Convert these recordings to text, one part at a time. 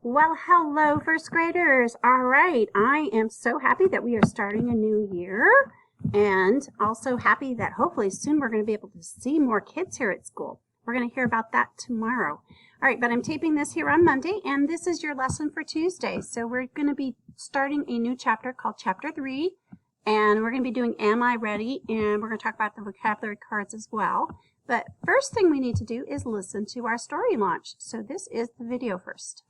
Well, hello, first graders. All right, I am so happy that we are starting a new year and also happy that hopefully soon we're going to be able to see more kids here at school. We're going to hear about that tomorrow. All right, but I'm taping this here on Monday, and this is your lesson for Tuesday. So we're going to be starting a new chapter called Chapter 3, and we're going to be doing Am I Ready? And we're going to talk about the vocabulary cards as well. But first thing we need to do is listen to our story launch. So this is the video first.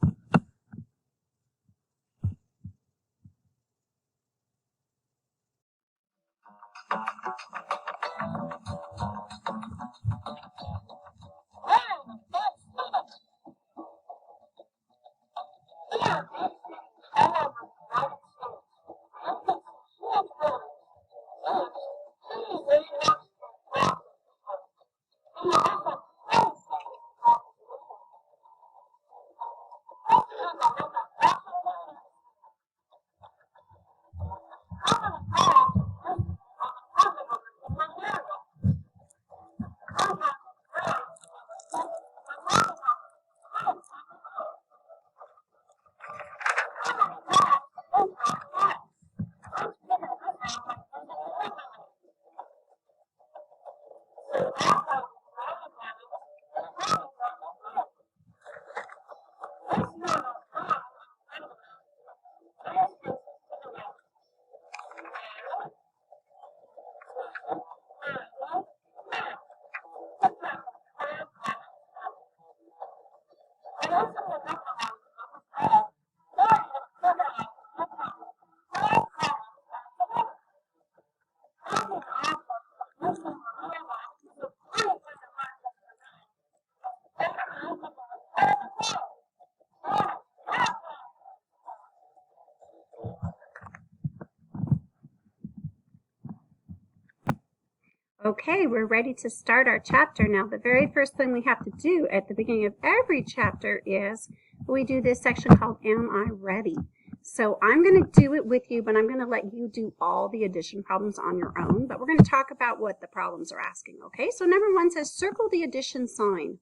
Okay, we're ready to start our chapter. Now, the very first thing we have to do at the beginning of every chapter is we do this section called Am I Ready? So I'm going to do it with you, but I'm going to let you do all the addition problems on your own. But we're going to talk about what the problems are asking, okay? So number 1 says circle the addition sign.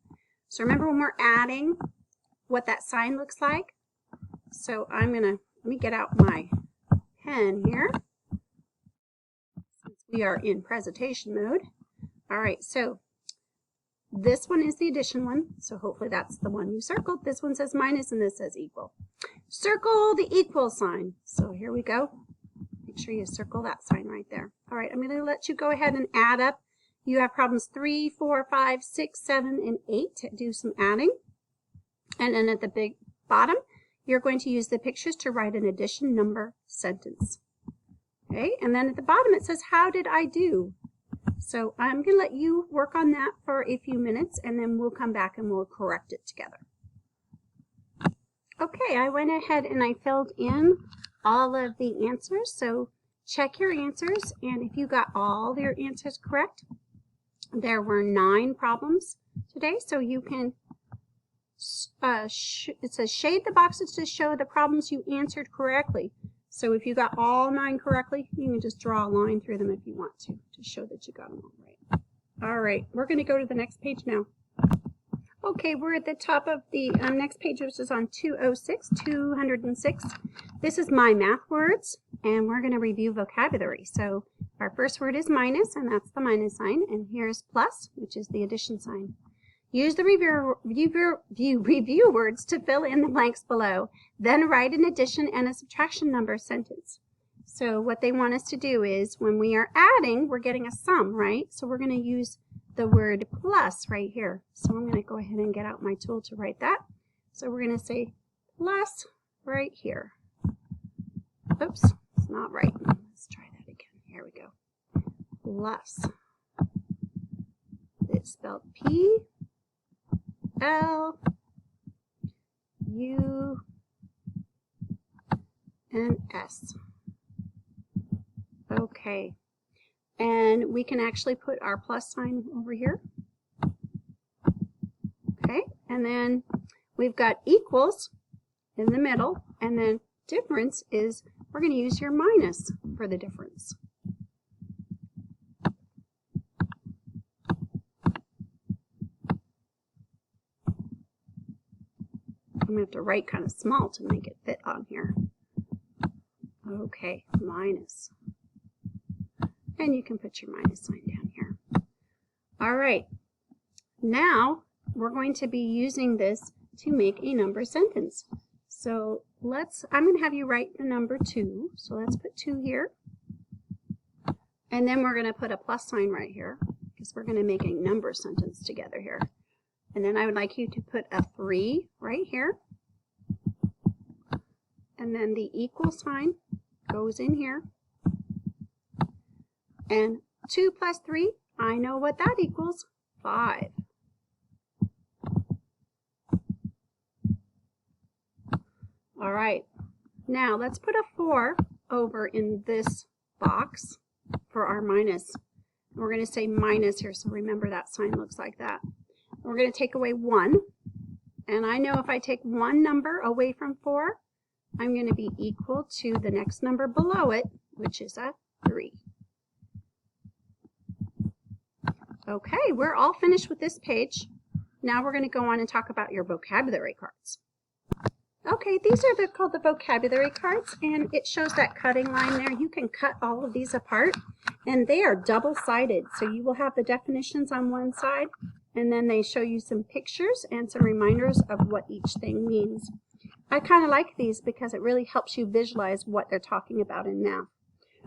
So remember when we're adding, what that sign looks like? So let me get out my pen here. We are in presentation mode. All right, so this one is the addition one, so hopefully that's the one you circled. This one says minus and this says equal. Circle the equal sign. So here we go. Make sure you circle that sign right there. All right, I'm going to let you go ahead and add up. You have problems 3, 4, 5, 6, 7, and 8 to do some adding. And then at the big bottom, you're going to use the pictures to write an addition number sentence. Okay, and then at the bottom it says, how did I do? So I'm going to let you work on that for a few minutes, and then we'll come back and we'll correct it together. Okay, I went ahead and I filled in all of the answers. So check your answers, and if you got all your answers correct, there were 9 problems today. So you can, it says shade the boxes to show the problems you answered correctly. So if you got all 9 correctly, you can just draw a line through them if you want to show that you got them all right. All right, we're going to go to the next page now. Okay, we're at the top of the next page, which is on 206. This is my math words, and we're going to review vocabulary. So our first word is minus, and that's the minus sign, and here's plus, which is the addition sign. Use the review words to fill in the blanks below. Then write an addition and a subtraction number sentence. So what they want us to do is when we are adding, we're getting a sum, right? So we're going to use the word plus right here. So I'm going to go ahead and get out my tool to write that. So we're going to say plus right here. Oops, it's not right. Let's try that again. Here we go. Plus. It's spelled P L U and S. Okay, and we can actually put our plus sign over here. Okay, and then we've got equals in the middle, and then difference is we're going to use your minus for the difference. I'm going to have to write kind of small to make it fit on here. Okay, minus. And you can put your minus sign down here. All right, now we're going to be using this to make a number sentence. So I'm going to have you write the number 2. So let's put 2 here. And then we're going to put a plus sign right here because we're going to make a number sentence together here. And then I would like you to put a 3 right here. And then the equal sign goes in here. And 2 plus 3, I know what that equals, 5. All right, now let's put a 4 over in this box for our minus. We're going to say minus here, so remember that sign looks like that. We're going to take away 1, and I know if I take one number away from 4, I'm going to be equal to the next number below it, which is a 3. Okay, we're all finished with this page. Now we're going to go on and talk about your vocabulary cards. Okay, these are called the vocabulary cards, and it shows that cutting line there. You can cut all of these apart, and they are double-sided. So you will have the definitions on one side, and then they show you some pictures and some reminders of what each thing means. I kind of like these because it really helps you visualize what they're talking about in math.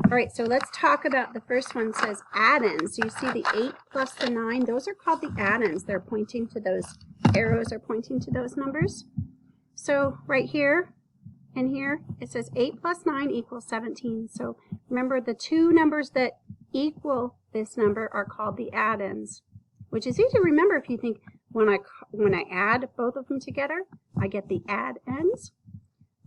All right, so let's talk about the first one. Says add-ins. So you see the 8 plus the 9. Those are called the add-ins. They're pointing to those arrows are pointing to those numbers. So right here and here, it says 8 plus 9 equals 17. So remember, the two numbers that equal this number are called the add-ins, which is easy to remember if you think when I add both of them together, I get the add-ins.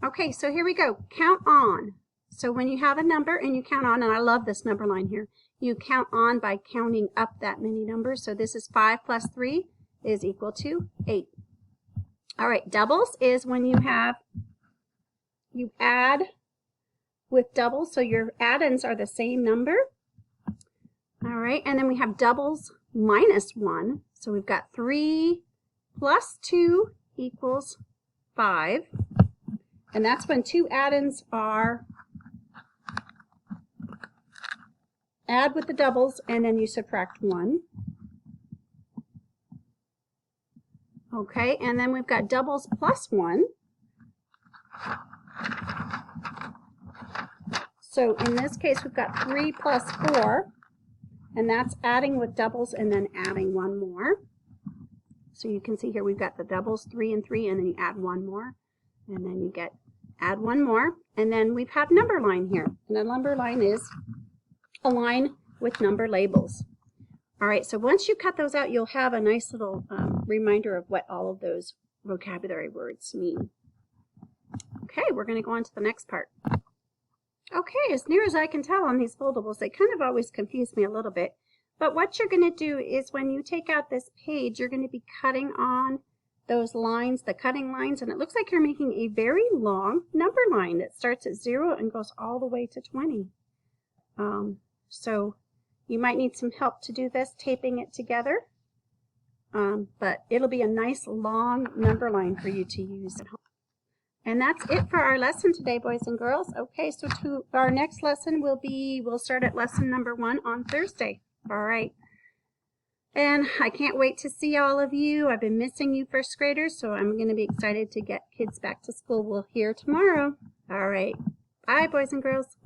Okay, so here we go. Count on. So when you have a number and you count on, and I love this number line here, you count on by counting up that many numbers. So this is 5 plus 3 is equal to 8. All right, doubles is when you add with doubles, so your add-ins are the same number. All right, and then we have doubles minus 1. So we've got 3 plus 2 equals 5. And that's when two add-ins are add with the doubles, and then you subtract 1. Okay, and then we've got doubles plus 1. So in this case, we've got 3 plus 4, and that's adding with doubles and then adding 1 more. So you can see here we've got the doubles 3 and 3, and then you add 1 more, and then you add 1 more, and then we've had number line here. And a number line is a line with number labels. All right, so once you cut those out, you'll have a nice little reminder of what all of those vocabulary words mean. Okay, we're going to go on to the next part. Okay, as near as I can tell on these foldables, they kind of always confuse me a little bit. But what you're going to do is when you take out this page, you're going to be cutting on those lines, the cutting lines, and it looks like you're making a very long number line that starts at 0 and goes all the way to 20. So you might need some help to do this, taping it together, but it'll be a nice long number line for you to use at home. And that's it for our lesson today, boys and girls. Okay, so our next lesson we'll start at lesson number 1 on Thursday. All right. And I can't wait to see all of you. I've been missing you first graders, so I'm going to be excited to get kids back to school. We'll hear tomorrow. All right. Bye, boys and girls.